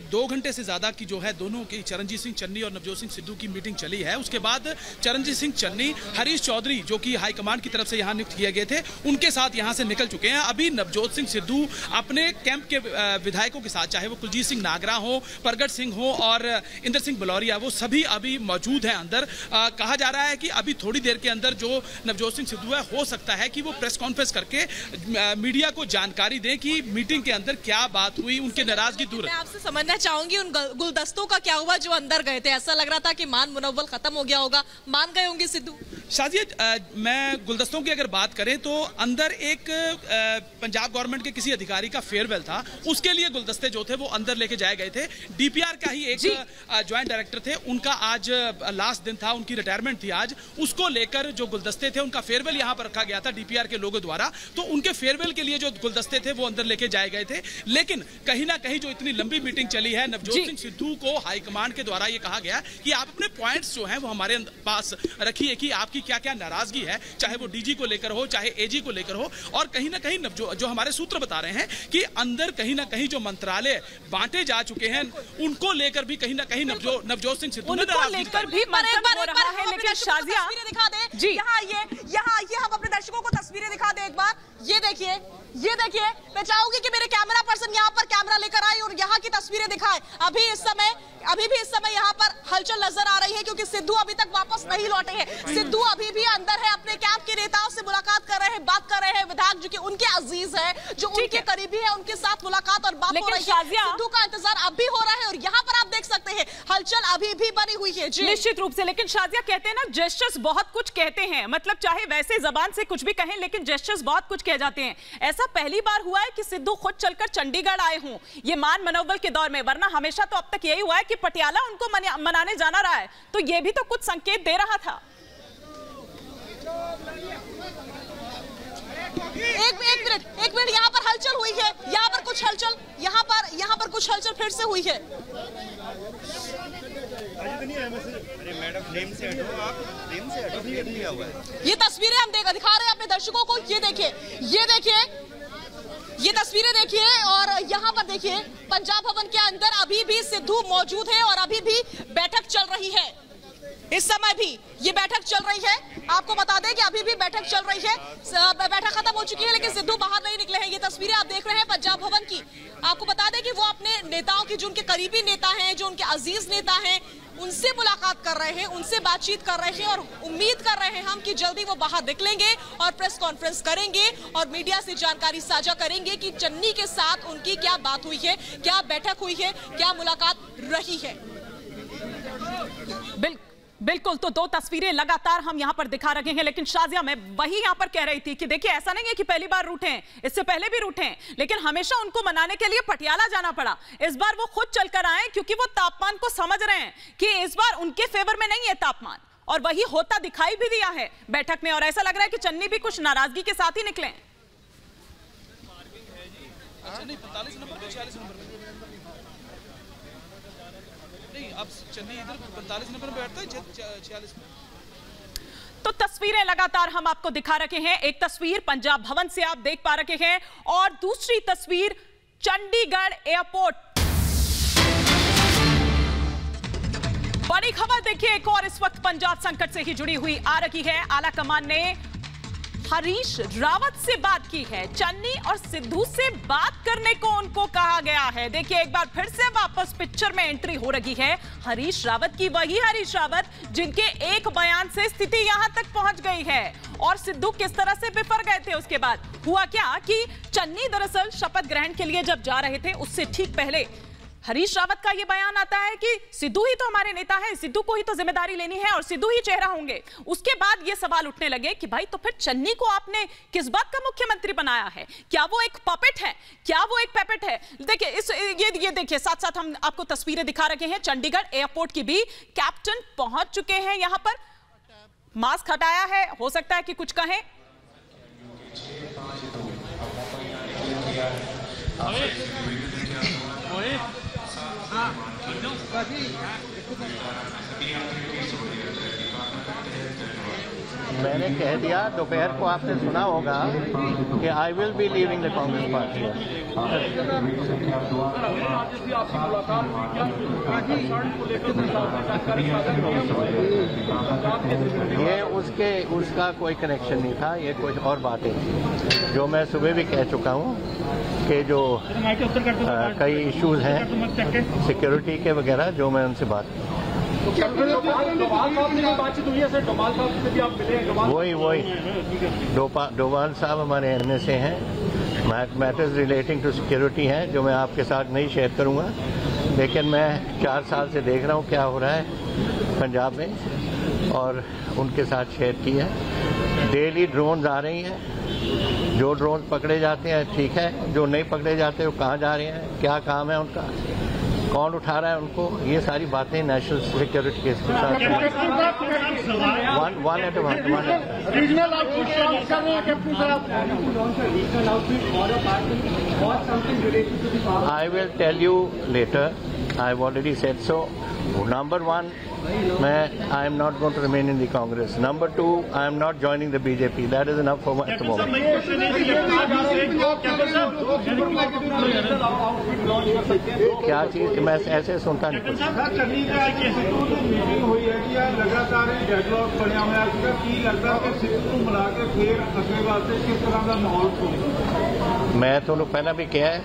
2 घंटे से ज्यादा की जो है दोनों की चरणजीत सिंह चन्नी और नवजोत सिंह सिद्धू की मीटिंग चली है। उसके बाद चरणजीत सिंह चन्नी, हरीश चौधरी जो कि हाईकमान की तरफ से यहां नियुक्त किए गए थे, उनके साथ यहां से निकल चुके हैं। अभी नवजोत सिंह सिद्धू अपने कैंप के विधायकों के साथ, चाहे वो कुलजीत सिंह नागरा हो, प्रगट सिंह हो और इंद्र सिंह बलौरिया, वो सभी अभी मौजूद हैं अंदर। कहा जा रहा है कि अभी थोड़ी देर के अंदर जो नवजोत सिंह सिद्धू है, हो सकता है कि वो प्रेस कॉन्फ्रेंस करके मीडिया को जानकारी दें कि मीटिंग के अंदर क्या बात हुई, उनके नाराजगी दूर। मैं आपसे समझना चाहूंगी उन गुलदस्तों का क्या हुआ जो अंदर गए थे? ऐसा लग रहा था कि मान मुनव्वल खत्म हो गया होगा, मान गए होंगे सिद्धू। शाजिया, मैं गुलदस्तों की अगर बात करें तो अंदर एक पंजाब गवर्नमेंट के किसी अधिकारी का फेयरवेल था, उसके लिए गुलदस्ते जो थे वो अंदर लेके जाए गए थे। डीपीआर का ही एक ज्वाइंट डायरेक्टर थे, उनका आज लास्ट दिन था, उनकी रिटायरमेंट थी आज। उसको लेकर जो गुलदस्ते थे, उनका फेयरवेल यहाँ पर रखा गया था डीपीआर के लोगों द्वारा, तो उनके फेयरवेल के लिए जो गुलदस्ते थे वो अंदर लेके जाए गए थे। लेकिन कहीं ना कहीं जो इतनी लंबी मीटिंग चली है, नवजोत सिंह सिद्धू को हाईकमान के द्वारा ये कहा गया कि आप अपने पॉइंट्स जो हैं वो हमारे पास रखिए कि आपकी क्या क्या नाराजगी है, चाहे वो डीजी को लेकर हो, चाहे एजी को लेकर हो। और कहीं ना कहीं जो हमारे सूत्र बता रहे हैं कि अंदर कहीं ना कहीं जो मंत्रालय बांटे जा चुके हैं, उनको लेकर भी कहीं ना कहीं नवजोत सिंह सिद्धू ने लेकर भी मंथन हो रहा है। लेकिन शाजिया दिखा दे जी, यहाँ ये हम अपने दर्शकों को तस्वीरें दिखा दे एक बार। ये देखिए, मैं चाहूंगी कि मेरे कैमरा पर्सन यहाँ पर कैमरा लेकर आए और यहाँ की तस्वीरें दिखाए। अभी भी इस समय यहाँ पर हलचल नजर आ रही है, क्योंकि सिद्धू अभी तक वापस नहीं लौटे हैं। सिद्धू अभी भी अंदर है, अपने कैंप के नेताओं से मुलाकात कर रहे हैं, बात कर रहे हैं। विधायक जो कि उनके अजीज है, जो उनके करीबी है, उनके साथ मुलाकात और बात हो रही है। सिद्धू का इंतजार अब भी हो रहा है और यहाँ पर आप देख सकते हैं हलचल अभी भी बनी हुई है। निश्चित रूप से। लेकिन शाजिया, कहते हैं ना, जेस्चर्स बहुत कुछ कहते हैं, मतलब चाहे वैसे जबान से कुछ भी कहें, लेकिन जेस्चर्स बहुत कुछ कह जाते हैं। ऐसा पहली बार हुआ है कि सिद्धू खुद चलकर चंडीगढ़ आए हों ये मान मनोबल के दौर में, वरना हमेशा तो अब तक यही हुआ है कि पटियाला उनको मनाने जाना रहा है। तो ये भी तो कुछ संकेत दे रहा था। एक मिनट, यहाँ पर हलचल हुई है, यहाँ पर कुछ हलचल फिर से हुई है। ये तस्वीरें हम दिखा रहे हैं अपने दर्शकों को। ये तस्वीरें देखिए और यहाँ पर देखिए पंजाब भवन के अंदर अभी भी सिद्धू मौजूद है और अभी भी बैठक चल रही है। इस समय भी ये बैठक चल रही है। आपको बता दें कि अभी भी बैठक चल रही है, बैठक खत्म हो चुकी है लेकिन सिद्धू बाहर नहीं निकले हैं। ये तस्वीरें आप देख रहे हैं पंजाब भवन की। आपको बता दें कि वो अपने नेताओं की, जो उनके करीबी नेता हैं, जो उनके अजीज नेता हैं, उनसे मुलाकात कर रहे हैं, उनसे बातचीत कर रहे हैं और उम्मीद कर रहे हैं हम कि जल्दी वो बाहर निकलेंगे और प्रेस कॉन्फ्रेंस करेंगे और मीडिया से जानकारी साझा करेंगे कि चन्नी के साथ उनकी क्या बात हुई है, क्या बैठक हुई है, क्या मुलाकात रही है। बिल्कुल। तो 2 तस्वीरें लगातार हम यहां पर दिखा रहे हैं। लेकिन शाजिया, मैं वही यहां पर कह रही थी कि देखिए, ऐसा नहीं है कि पहली बार रूठे हैं, इससे पहले भी रूठे हैं, लेकिन हमेशा उनको मनाने के लिए पटियाला जाना पड़ा। इस बार वो खुद चलकर आए क्योंकि वो तापमान को समझ रहे हैं कि इस बार उनके फेवर में नहीं है तापमान, और वही होता दिखाई भी दिया है बैठक में। और ऐसा लग रहा है कि चन्नी भी कुछ नाराजगी के साथ ही निकले। नहीं, अब चेन्नई इधर 45 नंबर में बैठता है, 46 में। तो तस्वीरें लगातार हम आपको दिखा रहे हैं। एक तस्वीर पंजाब भवन से आप देख पा रहे हैं और दूसरी तस्वीर चंडीगढ़ एयरपोर्ट। बड़ी खबर देखिए एक और इस वक्त पंजाब संकट से ही जुड़ी हुई आ रही है। आला कमान ने हरीश रावत से बात की है। चन्नी और सिद्धू से बात करने को उनको कहा गया है। देखिए एक बार फिर से वापस पिक्चर में एंट्री हो रही है हरीश रावत की, वही हरीश रावत जिनके एक बयान से स्थिति यहां तक पहुंच गई है। और सिद्धू किस तरह से बिफर गए थे। उसके बाद हुआ क्या कि चन्नी दरअसल शपथ ग्रहण के लिए जब जा रहे थे उससे ठीक पहले हरीश रावत का यह बयान आता है कि सिद्धू ही तो हमारे नेता है, सिद्धू को ही तो जिम्मेदारी लेनी है और सिद्धू ही चेहरा होंगे। उसके बाद यह सवाल उठने लगे कि भाई तो फिर चन्नी को आपने किस बात का मुख्यमंत्री बनाया है? क्या वो एक पपेट है? क्या वो एक पैपेट है? देखिए ये देखिए साथ साथ हम आपको तस्वीरें दिखा रहे हैं चंडीगढ़ एयरपोर्ट की भी। कैप्टन पहुंच चुके हैं यहां पर, मास्क हटाया है, हो सकता है कि कुछ कहें। मैंने कह दिया, दोपहर को आपने सुना होगा कि I will be leaving the Congress party. ये उसका कोई कनेक्शन नहीं था, ये कुछ और बातें थी जो मैं सुबह भी कह चुका हूँ कि जो कई इश्यूज हैं सिक्योरिटी के वगैरह, जो मैं उनसे बात की। वही डोभाल साहब हमारे एमएलए से हैं, मैटर्स रिलेटिंग टू सिक्योरिटी हैं जो मैं आपके साथ नहीं शेयर करूंगा, लेकिन मैं 4 साल से देख रहा हूं क्या हो रहा है पंजाब में और उनके साथ शेयर की है। डेली ड्रोन आ रही हैं, जो ड्रोन पकड़े जाते हैं ठीक है, जो नहीं पकड़े जाते वो कहाँ जा रहे हैं, क्या काम है उनका, कौन उठा रहा है उनको, ये सारी बातें नेशनल सिक्योरिटी के साथ। I will tell you later. I've already said so. Number 1, I am not going to remain in the Congress. Number 2, I am not joining the BJP. That is enough for me at the moment. क्या चीज मैं ऐसे सुनता नहीं। मैं तो पहला भी कहा है,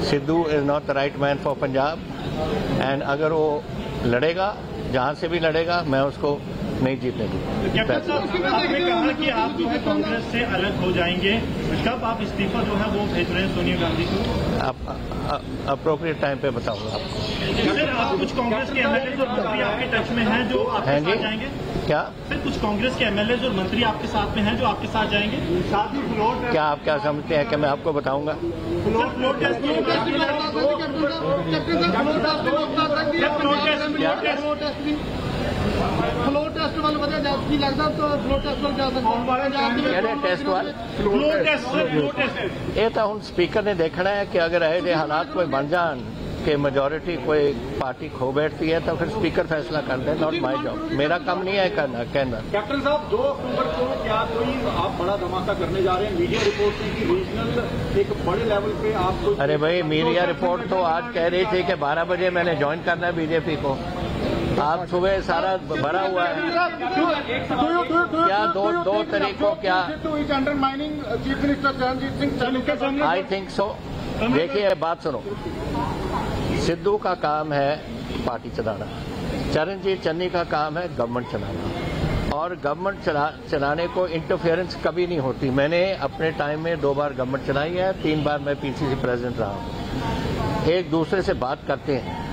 Sidhu is not the right man for Punjab and अगर वो लड़ेगा जहां से भी लड़ेगा मैं उसको नहीं जीतने दूंगा। कैप्टन साहब आपने कहा कि आप जो है कांग्रेस से अलग हो जाएंगे, कब आप इस्तीफा जो है वो भेज रहे हैं सोनिया गांधी को? अप्रोप्रिएट टाइम पे बताऊंगा आपको। सर आप कुछ कांग्रेस के एमएलए और मंत्री आपके टच में हैं जो आपके साथ जाएंगे? क्या सर कुछ कांग्रेस के एमएलए और मंत्री आपके साथ में हैं जो आपके साथ जाएंगे? साथ ही फ्लोर क्या आप क्या समझते हैं कि मैं आपको बताऊंगा? फ्लो टेस्ट वाल वजह की लगता तो फ्लो टेस्ट वाल जा सकते टेस्ट वाल ये तो हम स्पीकर ने देखना है कि अगर ऐसे हालात कोई बन जान कि मेजोरिटी कोई पार्टी खो बैठती है तो फिर स्पीकर फैसला कर दे। नॉट माय जॉब, मेरा काम नहीं है कहना। कैप्टन साहब 2 अक्टूबर को क्या कोई आप बड़ा धमाका करने जा रहे हैं? मीडिया रिपोर्ट थी कि रीजनल एक बड़े लेवल पे आपको। अरे भाई मीडिया रिपोर्ट तो आज कह रही थी कि 12 बजे मैंने ज्वाइन करना है बीजेपी को। आप सुबह सारा भरा हुआ है क्या? दो तरीकों क्या? Chief minister Charanjit Singh I think so. देखिए बात सुनो, सिद्धू का काम है पार्टी चलाना, चरणजीत चन्नी का काम है गवर्नमेंट चलाना, और गवर्नमेंट चलाने को इंटरफेरेंस कभी नहीं होती। मैंने अपने टाइम में 2 बार गवर्नमेंट चलाई है, 3 बार मैं पीसीसी प्रेसिडेंट रहा हूँ। एक दूसरे से बात करते हैं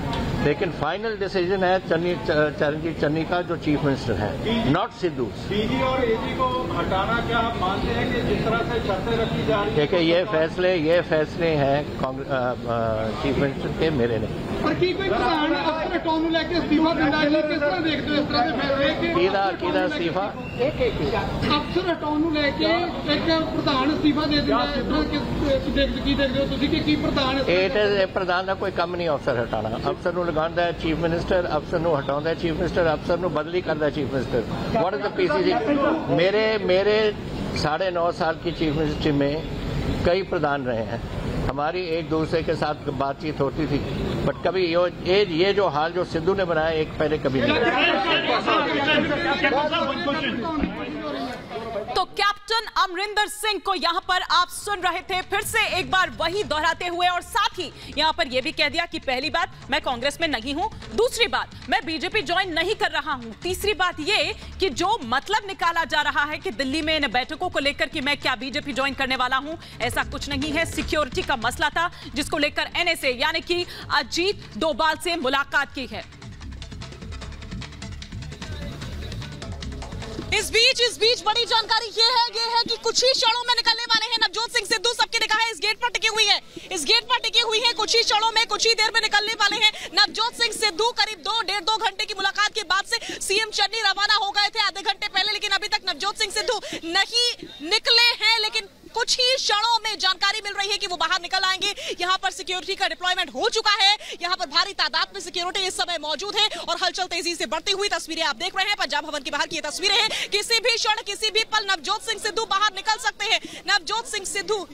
लेकिन फाइनल डिसीजन है चरणजीत चन्नी का जो चीफ मिनिस्टर है, नॉट सिद्धू। डीजी और एजी को हटाना क्या आप मानते हैं कि जिस तरह से शर्तें रखी जा रही है? देखिए ये फैसले हैं चीफ मिनिस्टर के, मेरे नहीं। पर की कोई प्रधान अफसर हटाने लेके इस्तीफा दिंदा है, किस तरह देखते हो इस तरह के फैसले? किहदा इस्तीफा अफसर हटाने लेके एक प्रधान इस्तीफा दे दिंदा है, इस तरह की देखते हो तुसीं कि प्रधान? प्रधान का कोई कम नहीं अफसर हटाना। अफसर नूं लगांदा है चीफ मिनिस्टर, अफसर नूं हटाउंदा है चीफ मिनिस्टर, अफसर नूं बदली करदा है chief minister. What is the PCC? मेरे 9.5 साल की चीफ मिनिस्ट्री में कई प्रधान रहे हैं, हमारी एक दूसरे के साथ बातचीत होती थी, बट कभी ये जो हाल जो सिद्धू ने बनाया एक पहले कभी नहीं। तो कैप्टन अमरिंदर सिंह को यहां पर आप सुन रहे थे, फिर से एक बार वही दोहराते हुए, और साथ ही यहां पर यह भी कह दिया कि पहली बात मैं कांग्रेस में नहीं हूं, दूसरी बात मैं बीजेपी ज्वाइन नहीं कर रहा हूं, तीसरी बात यह कि जो मतलब निकाला जा रहा है कि दिल्ली में इन बैठकों को लेकर कि मैं क्या बीजेपी ज्वाइन करने वाला हूं, ऐसा कुछ नहीं है। सिक्योरिटी का मसला था जिसको लेकर एनएसए यानी कि अजीत डोभाल से मुलाकात की है। इस बीच बड़ी जानकारी ये है कि कुछ ही क्षणों में निकलने वाले हैं नवजोत सिंह सिद्धू। सबकी निगाह है इस गेट पर टिकी हुई है, कुछ ही क्षणों में, कुछ ही देर में निकलने वाले हैं नवजोत सिंह सिद्धू। करीब 1.5-2 घंटे की मुलाकात के बाद से सीएम चन्नी रवाना हो गए थे आधे घंटे पहले, लेकिन अभी तक नवजोत सिंह सिद्धू नहीं निकले हैं। लेकिन कुछ ही क्षणों में जानकारी मिल रही है कि वो बाहर निकल आएंगे। यहाँ पर सिक्योरिटी का डिप्लॉयमेंट हो चुका है, यहाँ पर भारी तादाद में सिक्योरिटी इस समय मौजूद है और हलचल तेजी से बढ़ती हुई तस्वीरें आप देख रहे हैं। पंजाब भवन के बाहर की ये तस्वीरें हैं। किसी भी क्षण, किसी भी पल नवजोत सिंह सिद्धू बाहर निकल सकते हैं। नवजोत सिंह सिद्धू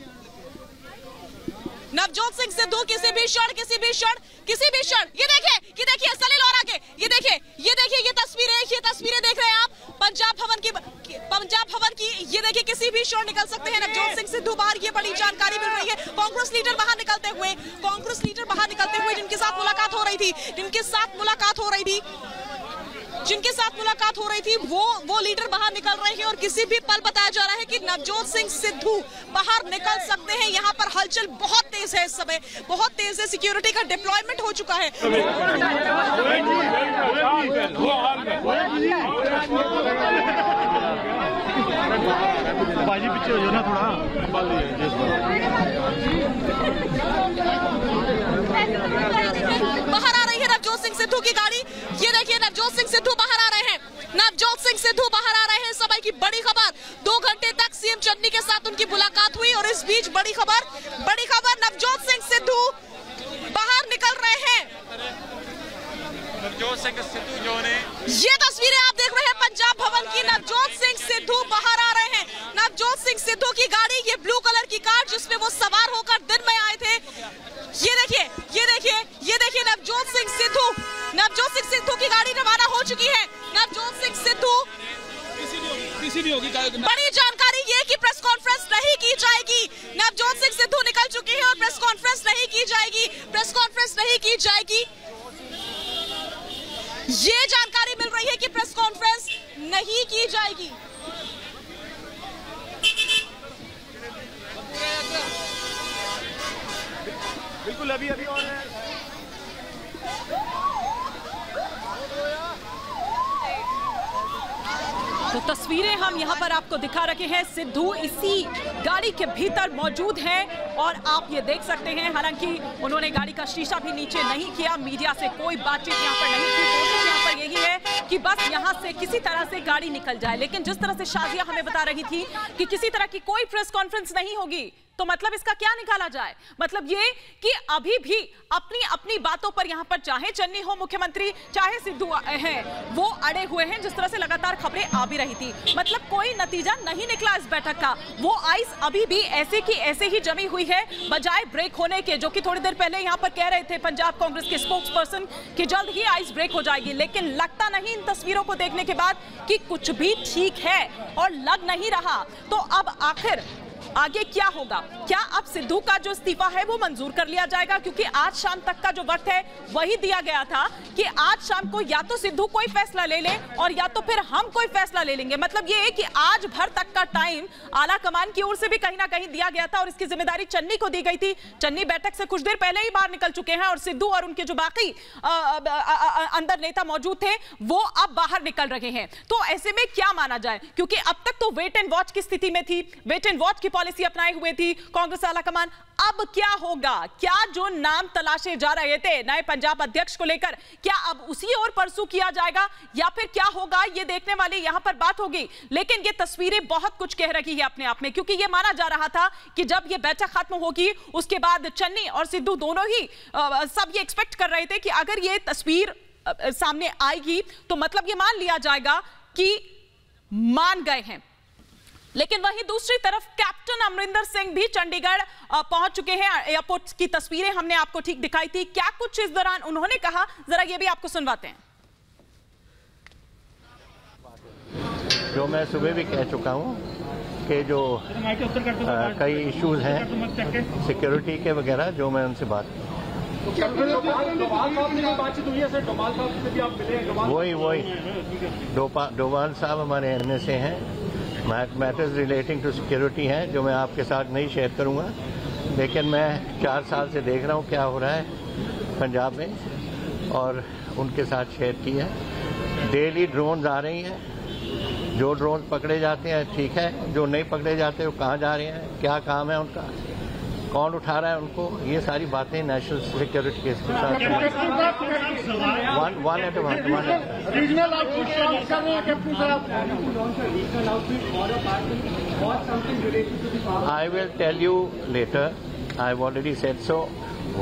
किसी भी क्षण। ये देखिए सलील और आगे, ये देखिए ये तस्वीरें देख रहे हैं आप पंजाब भवन की। ये देखिए किसी भी क्षण निकल सकते हैं नवजोत सिंह सिद्धू बाहर, ये बड़ी जानकारी मिल रही है। कांग्रेस लीडर बाहर निकलते हुए जिनके साथ मुलाकात हो रही थी वो लीडर बाहर निकल रहे हैं और किसी भी पल बताया जा रहा है कि नवजोत सिंह सिद्धू बाहर निकल सकते हैं। यहाँ पर हलचल बहुत तेज है, इस समय बहुत तेज है, सिक्योरिटी का डिप्लॉयमेंट हो चुका है। पीछे हो जाओ ना थोड़ा। बाहर आ रही है नवजोत सिंह सिद्धू की गाड़ी। ये देखिए नवजोत सिंह सिद्धू बाहर आ रहे हैं। समय की बड़ी खबर, 2 घंटे तक सीएम चन्नी के साथ उनकी मुलाकात हुई और इस बीच बड़ी खबर नवजोत सिंह सिद्धू बाहर निकल रहे हैं। नवजोत सिंह सिद्धू जो ने ये तस्वीरें आप देख रहे हैं पंजाब भवन की। नवजोत सिंह सिद्धू बाहर आ रहे हैं। नवजोत सिंह सिद्धू की गाड़ी, ये ब्लू कलर की कार जिसमें वो सवार होकर दिन में आए थे। ये देखिए नवजोत सिंह सिद्धू की गाड़ी रवाना हो चुकी है। नवजोत सिंह सिद्धू किसी भी होगी। बड़ी जानकारी ये कि प्रेस कॉन्फ्रेंस नहीं की जाएगी। नवजोत सिंह सिद्धू निकल चुके हैं और प्रेस कॉन्फ्रेंस नहीं की जाएगी। ये जानकारी मिल रही है कि प्रेस कॉन्फ्रेंस नहीं की जाएगी। बिल्कुल अभी और तो तस्वीरें हम यहां पर आपको दिखा रहे हैं। सिद्धू इसी गाड़ी के भीतर मौजूद हैं और आप ये देख सकते हैं, हालांकि उन्होंने गाड़ी का शीशा भी नीचे नहीं किया, मीडिया से कोई बातचीत यहां पर नहीं की। कोशिश यहां पर यही है कि बस यहां से किसी तरह से गाड़ी निकल जाए। लेकिन जिस तरह से शाजिया हमें बता रही थी कि किसी तरह की कोई प्रेस कॉन्फ्रेंस नहीं होगी, तो मतलब इसका क्या निकाला जाए? मतलब ये कि अभी भी अपनी बातों पर यहां पर चाहे चन्नी हो मुख्यमंत्री, चाहे सिद्धू हैं, वो अड़े हुए हैं। जिस तरह से लगातार खबरें आ भी रही थी, मतलब कोई नतीजा नहीं निकला इस बैठक का। वो आइस अभी भी ऐसे की ऐसे ही जमी हुई है, बजाय ब्रेक होने के, जो कि थोड़ी देर पहले यहां पर कह रहे थे पंजाब कांग्रेस के स्पोक्स पर्सन कि जल्द ही आइस ब्रेक हो जाएगी। लेकिन लगता नहीं इन तस्वीरों को देखने के बाद कि कुछ भी ठीक है और लग नहीं रहा। तो अब आखिर आगे क्या होगा? क्या अब सिद्धू का जो इस्तीफा है वो मंजूर कर लिया जाएगा? क्योंकि आज शाम तक का जो वक्त है वही दिया गया था कि आज शाम को या तो सिद्धू कोई फैसला ले ले और या तो फिर हम कोई फैसला ले लेंगे। मतलब ये है कि आज भर तक का टाइम आला कमान की ओर से भी कहीं ना कहीं दिया गया था और इसकी जिम्मेदारी चन्नी को दी गई थी। चन्नी बैठक से कुछ देर पहले ही बाहर निकल चुके हैं और सिद्धू और उनके जो बाकी अंदर नेता मौजूद थे वो अब बाहर निकल रहे हैं। तो ऐसे में क्या माना जाए? क्योंकि अब तक तो वेट एंड वॉच की स्थिति में थी, वेट एंड वॉच की पॉलिसी अपनाई हुई थी कांग्रेस आलाकमान। अब क्या होगा? क्या जो नाम तलाशे जा रहे थे नए पंजाब अध्यक्ष को लेकर, क्या अब उसी ओर परसू किया जाएगा या फिर क्या होगा, ये देखने वाली यहां पर बात होगी। लेकिन ये तस्वीरें बहुत कुछ कह रही है अपने आप में, क्योंकि ये माना जा रहा था कि जब ये बैठक खत्म होगी उसके बाद चन्नी और सिद्धू दोनों ही सब ये एक्सपेक्ट कर रहे थे कि अगर ये तस्वीर सामने आएगी तो मतलब ये मान लिया जाएगा कि मान गए हैं। लेकिन वहीं दूसरी तरफ कैप्टन अमरिंदर सिंह भी चंडीगढ़ पहुंच चुके हैं। एयरपोर्ट की तस्वीरें हमने आपको ठीक दिखाई थी। क्या कुछ इस दौरान उन्होंने कहा, जरा ये भी आपको सुनवाते हैं। जो मैं सुबह भी कह चुका हूं कि जो कई इश्यूज हैं सिक्योरिटी के वगैरह, जो मैं उनसे बात वही डोभाल साहब हमारे एमएलए से हैं। मैटर्स रिलेटिंग टू सिक्योरिटी हैं जो मैं आपके साथ नहीं शेयर करूंगा, लेकिन मैं 4 साल से देख रहा हूं क्या हो रहा है पंजाब में और उनके साथ शेयर किया है। डेली ड्रोन्स आ रही हैं, जो ड्रोन पकड़े जाते हैं ठीक है, जो नहीं पकड़े जाते वो कहाँ जा रहे हैं, क्या काम है उनका, कौन उठा रहा है उनको, ये सारी बातें नेशनल सिक्योरिटी के साथ one eight I will tell you later. I have already said so.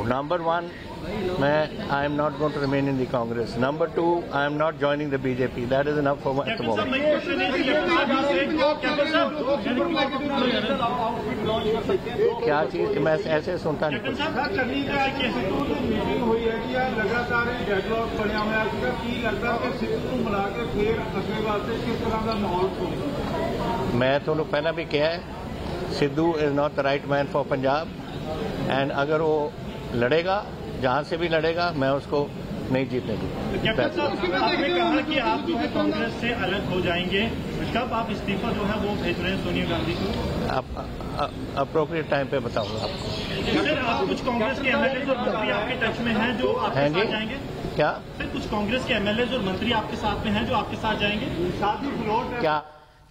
Number 1, I am not going to remain in the Congress. Number 2, I am not joining the BJP. That is enough for me at the moment. क्या चीज कि मैं ऐसे सुनता नहीं कुछ। मैं तो पहला भी कहा है, Sidhu is not the right man for Punjab, and अगर वो लड़ेगा, जहां से भी लड़ेगा, मैं उसको नहीं जीतने दूंगा। कैप्टन साहब, आपने कहा कि आप जो है कांग्रेस से अलग हो जाएंगे, कब आप इस्तीफा जो है वो भेज रहे हैं सोनिया गांधी को? अप्रोप्रिएट टाइम पे बताऊंगा आपको। सर, आप कुछ कांग्रेस के एमएलए और मंत्री आपके टच में हैं जो आपके साथ जाएंगे? क्या सर, कुछ कांग्रेस के एमएलए और मंत्री आपके साथ में हैं जो आपके साथ जाएंगे? साथ ही फ्लोट क्या?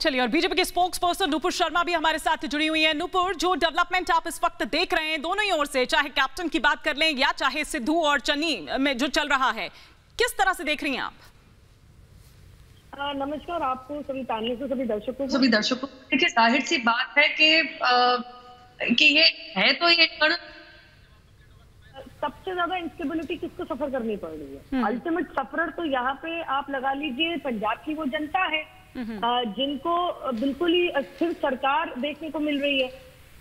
चलिए, और बीजेपी के स्पोक्स पर्सन नुपुर शर्मा भी हमारे साथ जुड़ी हुई हैं। नुपुर, जो डेवलपमेंट आप इस वक्त देख रहे हैं दोनों ही ओर से, चाहे कैप्टन की बात कर लें या चाहे सिद्धू और चन्नी में जो चल रहा है, किस तरह से देख रही हैं आप? नमस्कार आपको, सभी पैनल से, सभी दर्शकों। देखिए, जाहिर सी बात है कि ये है तो ये सबसे ज्यादा इंस्टेबिलिटी किसको सफर करनी पड़ रही है। अल्टीमेट सफरर तो यहाँ पे आप लगा लीजिए पंजाब की वो जनता है जिनको बिल्कुल ही अस्थिर सरकार देखने को मिल रही है।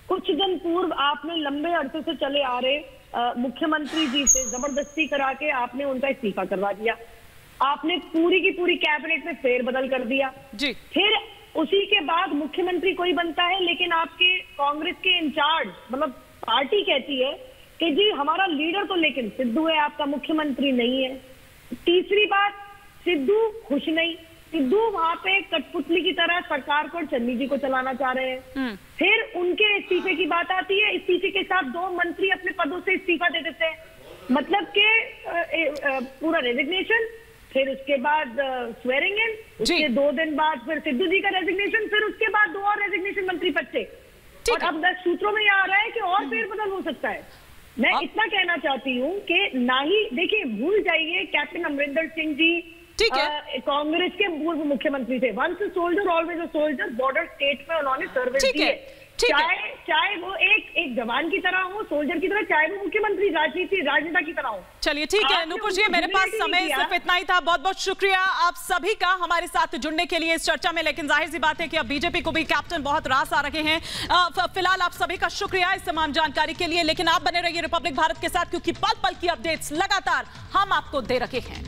कुछ दिन पूर्व आपने लंबे अरसे से चले आ रहे मुख्यमंत्री जी से जबरदस्ती करा के आपने उनका इस्तीफा करवा दिया। आपने पूरी की पूरी कैबिनेट में फेरबदल कर दिया जी। फिर उसी के बाद मुख्यमंत्री कोई बनता है, लेकिन आपके कांग्रेस के इंचार्ज मतलब पार्टी कहती है कि जी हमारा लीडर तो लेकिन सिद्धू है, आपका मुख्यमंत्री नहीं है। तीसरी बात, सिद्धू खुश नहीं, सिद्धू वहां पे कठपुतली की तरह सरकार को चन्नी जी को चलाना चाह रहे हैं। फिर उनके इस्तीफे की बात आती है, इस्तीफे के साथ 2 मंत्री अपने पदों से इस्तीफा दे देते हैं, मतलब के पूरा रेजिग्नेशन, फिर उसके बाद स्वेरिंग इन, उसके 2 दिन बाद फिर सिद्धू जी का रेजिग्नेशन, फिर उसके बाद 2 और रेजिग्नेशन मंत्री पद से। और अब 10 सूत्रों में आ रहा है कि और फेरबदल हो सकता है। मैं इतना कहना चाहती हूँ कि ना ही, देखिए भूल जाइए कैप्टन अमरिंदर सिंह जी कांग्रेस के पूर्व मुख्यमंत्री थे। Once a soldier always a soldier. Border state में उन्होंने सर्विस दी है, चाहे वो एक जवान की तरह हो, सोल्जर की तरह, चाहे वो मुख्यमंत्री राजनेता की तरह हो। चलिए ठीक है नुपुर जी, मेरे पास समय सिर्फ इतना ही था। बहुत बहुत शुक्रिया आप सभी का हमारे साथ जुड़ने के लिए इस चर्चा में। लेकिन जाहिर सी बात है कि अब बीजेपी को भी कैप्टन बहुत रास आ रहे हैं। फिलहाल आप सभी का शुक्रिया इस तमाम जानकारी के लिए। लेकिन आप बने रहिए रिपब्लिक भारत के साथ, क्योंकि पल पल की अपडेट्स लगातार हम आपको दे रहे हैं।